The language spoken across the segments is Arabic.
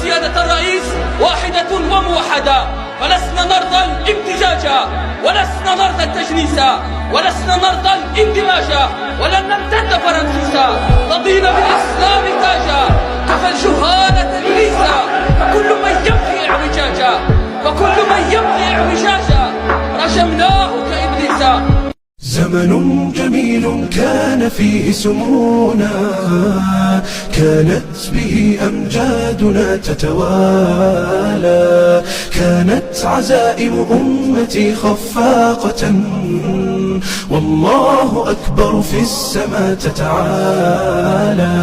سيادة الرئيس واحدة وموحدة، فلسنا نرضى الامتزاج ولسنا نرضى التجنيس ولسنا نرضى الاندماج ولن نمتد فرنسيسا، رضينا بالإسلام تاجا كفى الجهالة تدليسا، كل من يبغي اعوجاجا فكل من يبغي اعوجاجا رجمناه كإبليسا. زمن جميل كان فيه سمونا، كانت به أمجادنا تتوالى، كانت عزائم أمتي خفاقة والله أكبر في السماء تتعالى،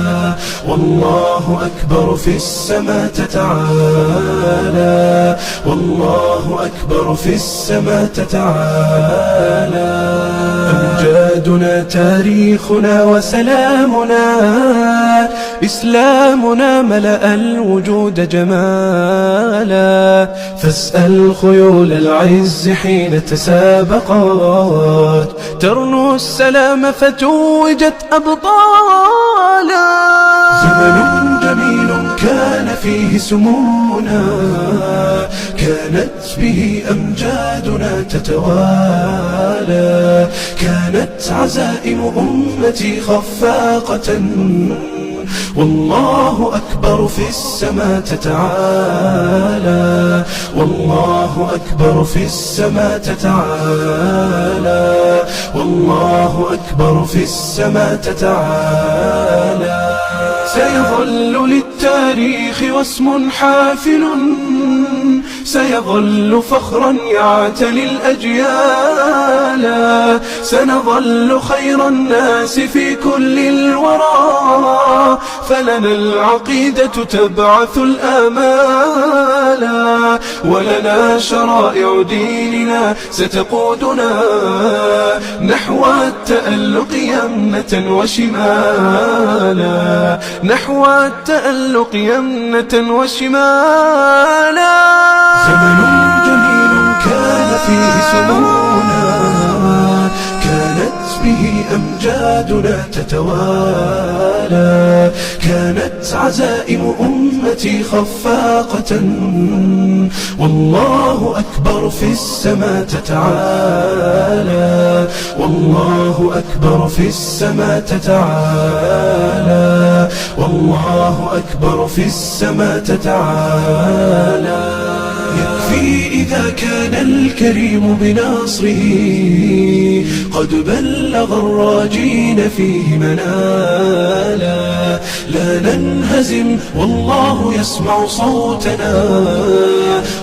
والله أكبر في السماء تتعالى، والله أكبر في السماء تتعالى. أمجادنا تاريخنا وسلامنا، إسلامنا ملأ الوجود جمالا، فاسأل خيول العز حين تسابقت ترنو السلام فتوجت أبطالا. زمن جميل كان فيه سمونا، كانت به أمجادنا تتوالى، كانت عزائم أمتي خفاقة والله أكبر في السماء تتعالى، والله أكبر في السماء تتعالى، والله أكبر في السماء تتعالى. سيظل للتاريخ واسم حافل، سيظل فخرا يعتلي الأجيال، سنظل خير الناس في كل الورى، فلنا العقيدة تبعث الآمال، ولنا شرائع ديننا ستقودنا نحو التألق يمنة وشمالا، نحو التألق يمنة وشمالا. زمن جميل كان فيه سمونا، كانت به أمجادنا تتوالى، كانت عزائم أمتي خفاقة والله أكبر في السماء تتعالى، والله أكبر في السماء تتعالى، والله أكبر في السماء تتعالى. يكفي إذا كان الكريم بنصره قد بلغ الراجين فيه منالا، لا ننهزم والله يسمع صوتنا،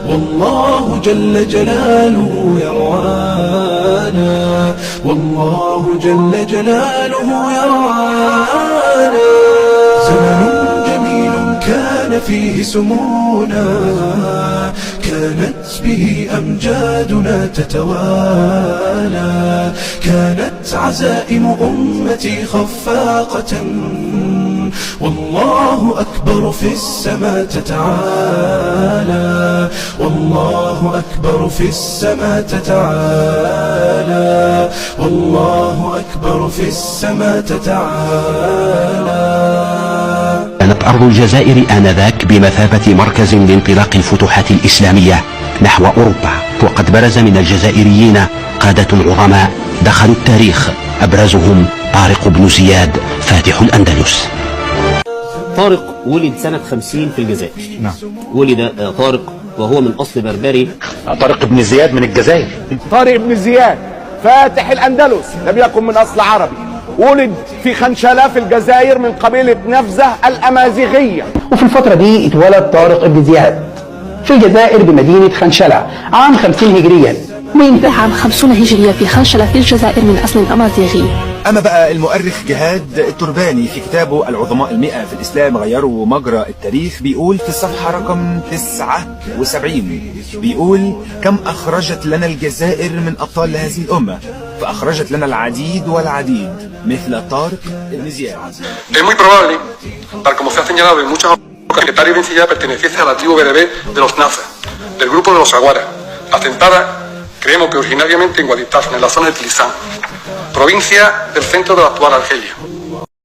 والله جل جلاله يرعانا، والله جل جلاله يرعانا. زمن جميل كان فيه سمونا، كانت به أمجادنا تتوالى، كانت عزائم أمتي خفاقة والله أكبر في السماء تتعالى، والله أكبر في السماء تتعالى، والله أكبر في السماء تتعالى. كانت أرض الجزائر آنذاك بمثابة مركز لانطلاق الفتوحات الإسلامية نحو أوروبا، وقد برز من الجزائريين قادة عظماء دخلوا التاريخ، أبرزهم طارق بن زياد فاتح الأندلس. طارق ولد سنة 50 في الجزائر. نعم. ولد طارق وهو من أصل بربري. طارق بن زياد من الجزائر. طارق بن زياد فاتح الأندلس لم يكن من أصل عربي، ولد في خنشلة في الجزائر من قبيلة نفزة الأمازيغية. وفي الفترة دي اتولد طارق بن زياد في الجزائر بمدينة خنشلة عام 50 هجريا، وينتهي عام 50 هجرية في خنشلة في الجزائر من أصل أمازيغي. أما بقى المؤرخ جهاد الترباني في كتابه العظماء 100 في الإسلام غيروا مجرى التاريخ بيقول في الصفحة رقم 79 بيقول: كم أخرجت لنا الجزائر من أبطال هذه الأمة، فأخرجت لنا العديد والعديد مثل طارق بن زياد. Es muy probable, tal como se ha señalado en muchas ocasiones, que Tariq bin Ziyad perteneciese a la tribu berebé de los Naza, del grupo de los Aguara, asentada, creemos que originariamente en Guaditaf, en la zona de Tilizán, provincia del centro de la actual Argelia.